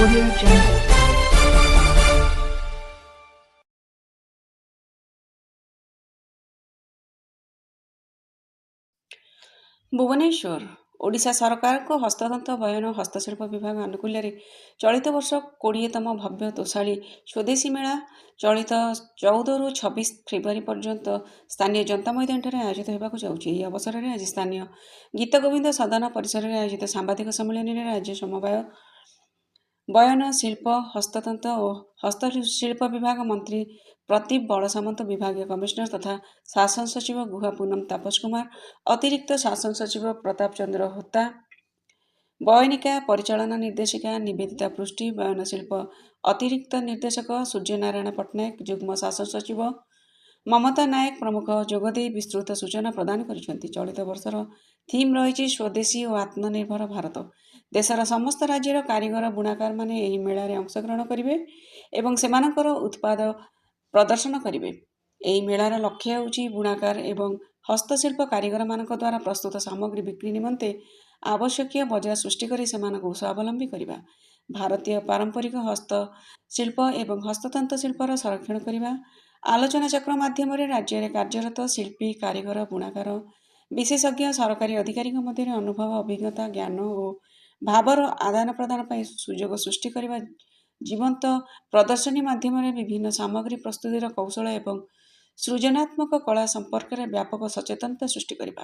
Audio Jungle. Bhubaneswar Odisha ସରକାରଙ୍କ ହସ୍ତତନ୍ତ ବୟନ ହସ୍ତଶିଳ୍ପ ବିଭାଗ ଆନୁକୂଲ୍ୟରେ ଚଳିତ ବର୍ଷ 20ତମ ଭବ୍ୟ ତୋଷାଳୀ ସ୍ୱଦେଶୀ ମେଳା ଚଳିତ 14ରୁ 26 ଫେବୃଆରୀ ପର୍ଯ୍ୟନ୍ତ ସ୍ଥାନୀୟ ଜନତା ମଇଦାନଠାରେ ଆୟୋଜିତ ହେବାକୁ ଯାଉଛି। ଏହି ଅବସରରେ ଆଜି ସ୍ଥାନୀୟ ଗୀତଗୋବିନ୍ଦ ସଦନ ପରିସରରେ ଆୟୋଜିତ ସାମ୍ବାଦିକ ସମ୍ମିଳନୀରେ ରାଜ୍ୟ ସମବାୟ ବୟନ ଶିଳ୍ପ ହସ୍ତତନ୍ତ ଓ ହସ୍ତଶିଳ୍ପ ବିଭାଗ ମନ୍ତ୍ରୀ ପ୍ରଦୀପ ବଳସାମନ୍ତ, ବିଭାଗୀୟ କମିଶନର ତଥା ଶାସନ ସଚିବ ଗୁହା ପୁନମ ତାପସ କୁମାର, ଅତିରିକ୍ତ ଶାସନ ସଚିବ ପ୍ରତାପ ଚନ୍ଦ୍ର ହୋତା, ବୟନିକା ପରିଚାଳନା ନିର୍ଦ୍ଦେଶିକା ନିବେଦିତା ପୃଷ୍ଟି, ବୟନଶିଳ୍ପ ଅତିରିକ୍ତ ନିର୍ଦ୍ଦେଶକ ସୂର୍ଯ୍ୟନାରାୟଣ ପଟ୍ଟନାୟକ, ଯୁଗ୍ମ ଶାସନ ସଚିବ ମମତା ନାୟକ ପ୍ରମୁଖ ଯୋଗଦେଇ ବିସ୍ତୃତ ସୂଚନା ପ୍ରଦାନ କରିଛନ୍ତି। ଚଳିତ ବର୍ଷର ଥିମ୍ ରହିଛି ସ୍ୱଦେଶୀ ଓ ଆତ୍ମନିର୍ଭର ଭାରତ। ଦେଶର ସମସ୍ତ ରାଜ୍ୟର କାରିଗର ବୁଣାକାରମାନେ ଏହି ମେଳାରେ ଅଂଶଗ୍ରହଣ କରିବେ ଏବଂ ସେମାନଙ୍କର ଉତ୍ପାଦ ପ୍ରଦର୍ଶନ କରିବେ। ଏହି ମେଳାର ଲକ୍ଷ୍ୟ ହେଉଛି ବୁଣାକାର ଏବଂ ହସ୍ତଶିଳ୍ପ କାରିଗରମାନଙ୍କ ଦ୍ୱାରା ପ୍ରସ୍ତୁତ ସାମଗ୍ରୀ ବିକ୍ରି ନିମନ୍ତେ ଆବଶ୍ୟକୀୟ ବଜାର ସୃଷ୍ଟି କରି ସେମାନଙ୍କୁ ସ୍ୱାବଲମ୍ବୀ କରିବା, ଭାରତୀୟ ପାରମ୍ପରିକ ହସ୍ତଶିଳ୍ପ ଏବଂ ହସ୍ତତନ୍ତ ଶିଳ୍ପର ସଂରକ୍ଷଣ କରିବା, ଆଲୋଚନା ଚକ୍ର ମାଧ୍ୟମରେ ରାଜ୍ୟରେ କାର୍ଯ୍ୟରତ ଶିଳ୍ପୀ, କାରିଗର, ବୁଣାକାର, ବିଶେଷଜ୍ଞ, ସରକାରୀ ଅଧିକାରୀଙ୍କ ମଧ୍ୟରେ ଅନୁଭବ, ଅଭିଜ୍ଞତା, ଜ୍ଞାନ ଓ ଭାବର ଆଦାନ ପ୍ରଦାନ ପାଇଁ ସୁଯୋଗ ସୃଷ୍ଟି କରିବା, ଜୀବନ୍ତ ପ୍ରଦର୍ଶନୀ ମାଧ୍ୟମରେ ବିଭିନ୍ନ ସାମଗ୍ରୀ ପ୍ରସ୍ତୁତିର କୌଶଳ ଏବଂ ସୃଜନାତ୍ମକ କଳା ସମ୍ପର୍କରେ ବ୍ୟାପକ ସଚେତନତା ସୃଷ୍ଟି କରିବା,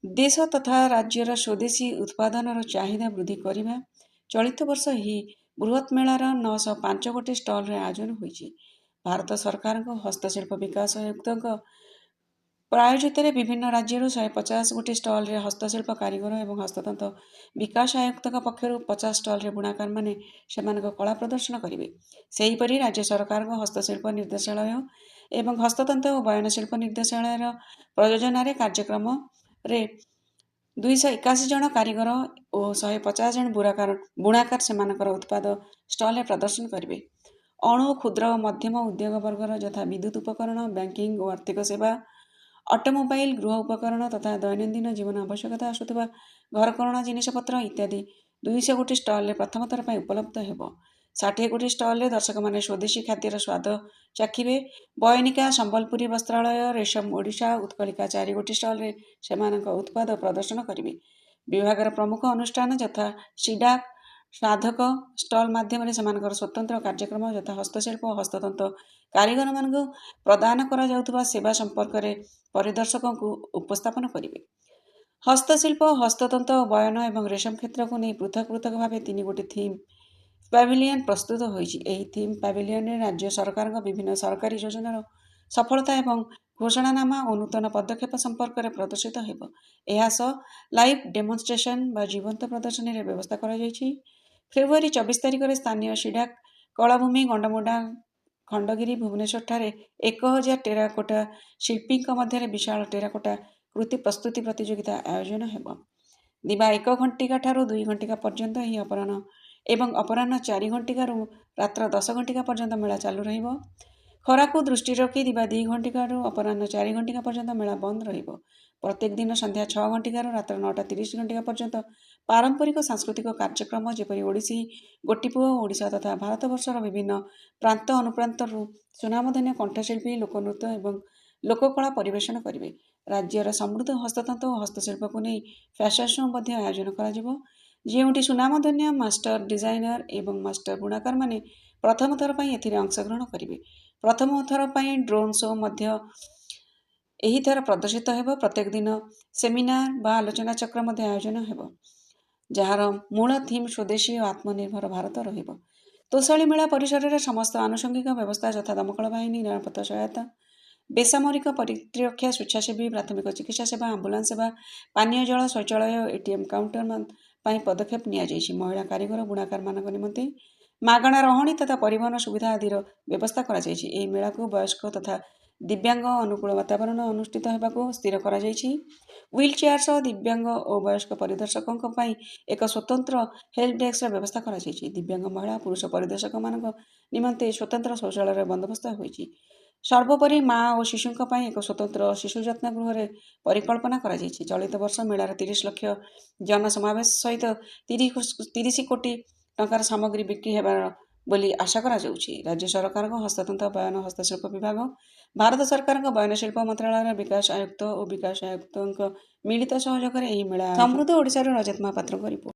ଦେଶ ତଥା ରାଜ୍ୟର ସ୍ୱଦେଶୀ ଉତ୍ପାଦନର ଚାହିଦା ବୃଦ୍ଧି କରିବା। ଚଳିତ ବର୍ଷ ଏହି ବୃହତ୍ ମେଳାର 905 ଗୋଟି ଷ୍ଟଲରେ ଆୟୋଜନ ହୋଇଛି। ଭାରତ ସରକାରଙ୍କ ହସ୍ତଶିଳ୍ପ ବିକାଶ ଆୟୁକ୍ତଙ୍କ ପ୍ରାୟୋଜିତରେ ବିଭିନ୍ନ ରାଜ୍ୟରୁ 150 ଗୋଟି ଷ୍ଟଲରେ ହସ୍ତଶିଳ୍ପ କାରିଗର ଏବଂ ହସ୍ତତନ୍ତ ବିକାଶ ଆୟୁକ୍ତଙ୍କ ପକ୍ଷରୁ 50 ଷ୍ଟଲରେ ବୁଣାକାରମାନେ ସେମାନଙ୍କ କଳା ପ୍ରଦର୍ଶନ କରିବେ। ସେହିପରି ରାଜ୍ୟ ସରକାରଙ୍କ ହସ୍ତଶିଳ୍ପ ନିର୍ଦ୍ଦେଶାଳୟ ଏବଂ ହସ୍ତତନ୍ତ ଓ ବୟନଶିଳ୍ପ ନିର୍ଦ୍ଦେଶାଳୟର ପ୍ରଯୋଜନାରେ କାର୍ଯ୍ୟକ୍ରମରେ 281 ଜଣ କାରିଗର ଓ 150 ଜଣ ବୁଣାକାର ସେମାନଙ୍କର ଉତ୍ପାଦ ଷ୍ଟଲରେ ପ୍ରଦର୍ଶନ କରିବେ। ଅଣୁ, କ୍ଷୁଦ୍ର ଓ ମଧ୍ୟମ ଉଦ୍ୟୋଗ ବର୍ଗର ଯଥା ବିଦ୍ୟୁତ୍ ଉପକରଣ, ବ୍ୟାଙ୍କିଂ ଓ ଆର୍ଥିକ ସେବା, ଅଟୋମୋବାଇଲ, ଗୃହ ଉପକରଣ ତଥା ଦୈନନ୍ଦିନ ଜୀବନ ଆବଶ୍ୟକତା ଆସୁଥିବା ଘରକରଣା ଜିନିଷପତ୍ର ଇତ୍ୟାଦି 200 ଗୋଟି ଷ୍ଟଲରେ ପ୍ରଥମ ଥର ପାଇଁ ଉପଲବ୍ଧ ହେବ। 60 ଗୋଟି ଷ୍ଟଲରେ ଦର୍ଶକମାନେ ସ୍ୱଦେଶୀ ଖାଦ୍ୟର ସ୍ୱାଦ ଚାଖିବେ। ବୟନିକା, ସମ୍ବଲପୁରୀ ବସ୍ତ୍ରାଳୟ, ରେଶମ ଓଡ଼ିଶା, ଉତ୍କଳିକା 4 ଗୋଟି ଷ୍ଟଲରେ ସେମାନଙ୍କ ଉତ୍ପାଦ ପ୍ରଦର୍ଶନ କରିବେ। ବିଭାଗର ପ୍ରମୁଖ ଅନୁଷ୍ଠାନ ଯଥା ସିଡାକ, ସାଧକ ଷ୍ଟଲ ମାଧ୍ୟମରେ ସେମାନଙ୍କର ସ୍ୱତନ୍ତ୍ର କାର୍ଯ୍ୟକ୍ରମ ଯଥା ହସ୍ତଶିଳ୍ପ ଓ ହସ୍ତତନ୍ତ କାରିଗରମାନଙ୍କୁ ପ୍ରଦାନ କରାଯାଉଥିବା ସେବା ସମ୍ପର୍କରେ ପରିଦର୍ଶକଙ୍କୁ ଉପସ୍ଥାପନ କରିବେ। ହସ୍ତଶିଳ୍ପ, ହସ୍ତତନ୍ତ, ବୟନ ଏବଂ ରେଶମ କ୍ଷେତ୍ରକୁ ନେଇ ପୃଥକ ପୃଥକ ଭାବେ 3 ଗୋଟି ଥିମ୍ ପ୍ୟାଭିଲିୟନ ପ୍ରସ୍ତୁତ ହୋଇଛି। ଏହି ଥିମ୍ ପ୍ୟାଭିଲିୟନରେ ରାଜ୍ୟ ସରକାରଙ୍କ ବିଭିନ୍ନ ସରକାରୀ ଯୋଜନାର ସଫଳତା ଏବଂ ଘୋଷଣାନାମା ଓ ନୂତନ ପଦକ୍ଷେପ ସମ୍ପର୍କରେ ପ୍ରଦର୍ଶିତ ହେବ। ଏହା ସହ ଲାଇଭ୍ ଡେମନଷ୍ଟ୍ରେସନ ବା ଜୀବନ୍ତ ପ୍ରଦର୍ଶନୀର ବ୍ୟବସ୍ଥା କରାଯାଇଛି। ଫେବୃଆରୀ 24 ତାରିଖରେ ସ୍ଥାନୀୟ ସିଡାକ କଳାଭୂମି, ଗଣ୍ଡମୋଡା, ଖଣ୍ଡଗିରି, ଭୁବନେଶ୍ୱରଠାରେ 1000 ଟେରାକୋଟା ଶିଳ୍ପୀଙ୍କ ମଧ୍ୟରେ ବିଶାଳ ଟେରାକୋଟା କୃତି ପ୍ରସ୍ତୁତି ପ୍ରତିଯୋଗିତା ଆୟୋଜନ ହେବ। ଦିବା 1 ଘଣ୍ଟିକା ଠାରୁ 2 ଘଣ୍ଟିକା ପର୍ଯ୍ୟନ୍ତ ଏହି ଅପରାହ୍ନ ଏବଂ ଅପରାହ୍ନ 4 ଘଣ୍ଟିକାରୁ ରାତ୍ର 10 ଘଣ୍ଟିକା ପର୍ଯ୍ୟନ୍ତ ମେଳା ଚାଲୁ ରହିବ। ଖରାକୁ ଦୃଷ୍ଟିରେ ରଖି ଦିବା 2 ଘଣ୍ଟିକାରୁ ଅପରାହ୍ନ 4 ଘଣ୍ଟିକା ପର୍ଯ୍ୟନ୍ତ ମେଳା ବନ୍ଦ ରହିବ। ପ୍ରତ୍ୟେକ ଦିନ ସନ୍ଧ୍ୟା 6 ଘଣ୍ଟିକାରୁ ରାତ୍ର 9:30 ଘଣ୍ଟିକା ପର୍ଯ୍ୟନ୍ତ ପାରମ୍ପରିକ ସାଂସ୍କୃତିକ କାର୍ଯ୍ୟକ୍ରମ ଯେପରି ଓଡ଼ିଶୀ, ଗୋଟିପୁଅ, ଓଡ଼ିଶା ତଥା ଭାରତବର୍ଷର ବିଭିନ୍ନ ପ୍ରାନ୍ତ ଅନୁପ୍ରାନ୍ତରୁ ସୁନାମଧନ୍ୟ କଣ୍ଠଶିଳ୍ପୀ ଲୋକନୃତ୍ୟ ଏବଂ ଲୋକକଳା ପରିବେଷଣ କରିବେ। ରାଜ୍ୟର ସମୃଦ୍ଧ ହସ୍ତତନ୍ତ ଓ ହସ୍ତଶିଳ୍ପକୁ ନେଇ ଫ୍ୟାସନ ଶୋ ମଧ୍ୟ ଆୟୋଜନ କରାଯିବ, ଯେଉଁଠି ସୁନାମଧନ୍ୟ ମାଷ୍ଟର ଡିଜାଇନର ଏବଂ ମାଷ୍ଟର ବୁଣାକାରମାନେ ପ୍ରଥମ ଥର ପାଇଁ ଏଥିରେ ଅଂଶଗ୍ରହଣ କରିବେ। ପ୍ରଥମ ଥର ପାଇଁ ଡ୍ରୋନ୍ ଶୋ ମଧ୍ୟ ଏହି ଥର ପ୍ରଦର୍ଶିତ ହେବ। ପ୍ରତ୍ୟେକ ଦିନ ସେମିନାର ବା ଆଲୋଚନା ଚକ୍ର ମଧ୍ୟ ଆୟୋଜନ ହେବ, ଯାହାର ମୂଳ ଥିମ୍ ସ୍ୱଦେଶୀ ଓ ଆତ୍ମନିର୍ଭର ଭାରତ ରହିବ। ତୋଷାଳୀ ମେଳା ପରିସରରେ ସମସ୍ତ ଆନୁଷଙ୍ଗିକ ବ୍ୟବସ୍ଥା ଯଥା ଦମକଳ ବାହିନୀ, ନିରାପତ୍ତା ସହାୟତା, ବେସାମରିକ ପ୍ରତିରକ୍ଷା, ସ୍ୱେଚ୍ଛାସେବୀ, ପ୍ରାଥମିକ ଚିକିତ୍ସା ସେବା, ଆମ୍ବୁଲାନ୍ସ ସେବା, ପାନୀୟ ଜଳ, ଶୌଚାଳୟ, ଏଟିଏମ୍ କାଉଣ୍ଟର ପାଇଁ ପଦକ୍ଷେପ ନିଆଯାଇଛି। ମହିଳା କାରିଗର ବୁଣାକାରମାନଙ୍କ ନିମନ୍ତେ ମାଗଣା ରହଣି ତଥା ପରିବହନ ସୁବିଧା ଆଦିର ବ୍ୟବସ୍ଥା କରାଯାଇଛି। ଏହି ମେଳାକୁ ବୟସ୍କ ତଥା ଦିବ୍ୟାଙ୍ଗ ଅନୁକୂଳ ବାତାବରଣ ଅନୁଷ୍ଠିତ ହେବାକୁ ସ୍ଥିର କରାଯାଇଛି। ହ୍ୱିଲ୍ ଚେୟାର ସହ ଦିବ୍ୟାଙ୍ଗ ଓ ବୟସ୍କ ପରିଦର୍ଶକଙ୍କ ପାଇଁ ଏକ ସ୍ୱତନ୍ତ୍ର ହେଲ୍ପ ଡେସ୍କର ବ୍ୟବସ୍ଥା କରାଯାଇଛି। ଦିବ୍ୟାଙ୍ଗ ମହିଳା ପୁରୁଷ ପରିଦର୍ଶକମାନଙ୍କ ନିମନ୍ତେ ସ୍ୱତନ୍ତ୍ର ଶୌଚାଳୟର ବନ୍ଦୋବସ୍ତ ହୋଇଛି। ସର୍ବୋପରି ମା ଓ ଶିଶୁଙ୍କ ପାଇଁ ଏକ ସ୍ୱତନ୍ତ୍ର ଶିଶୁ ଯତ୍ନ ଗୃହର ପରିକଳ୍ପନା କରାଯାଇଛି। ଚଳିତ ବର୍ଷ ମେଳାର 30 ଲକ୍ଷ ଜନସମାବେଶ ସହିତ 30 କୋଟି ଟଙ୍କାର ସାମଗ୍ରୀ ବିକ୍ରି ହେବାର ବୋଲି ଆଶା କରାଯାଉଛି। ରାଜ୍ୟ ସରକାରଙ୍କ ହସ୍ତତନ୍ତ ବୟନ ହସ୍ତଶିଳ୍ପ ବିଭାଗ, ଭାରତ ସରକାରଙ୍କ ବୟନଶିଳ୍ପ ମନ୍ତ୍ରଣାଳୟର ବିକାଶ ଆୟୁକ୍ତ ଓ ବିକାଶ ଆୟୁକ୍ତଙ୍କ ମିଳିତ ସହଯୋଗରେ ଏହି ମେଳା ସମୃଦ୍ଧ ଓଡ଼ିଶାର ରଜତ ମହାପାତ୍ରଙ୍କ ରିପୋର୍ଟ।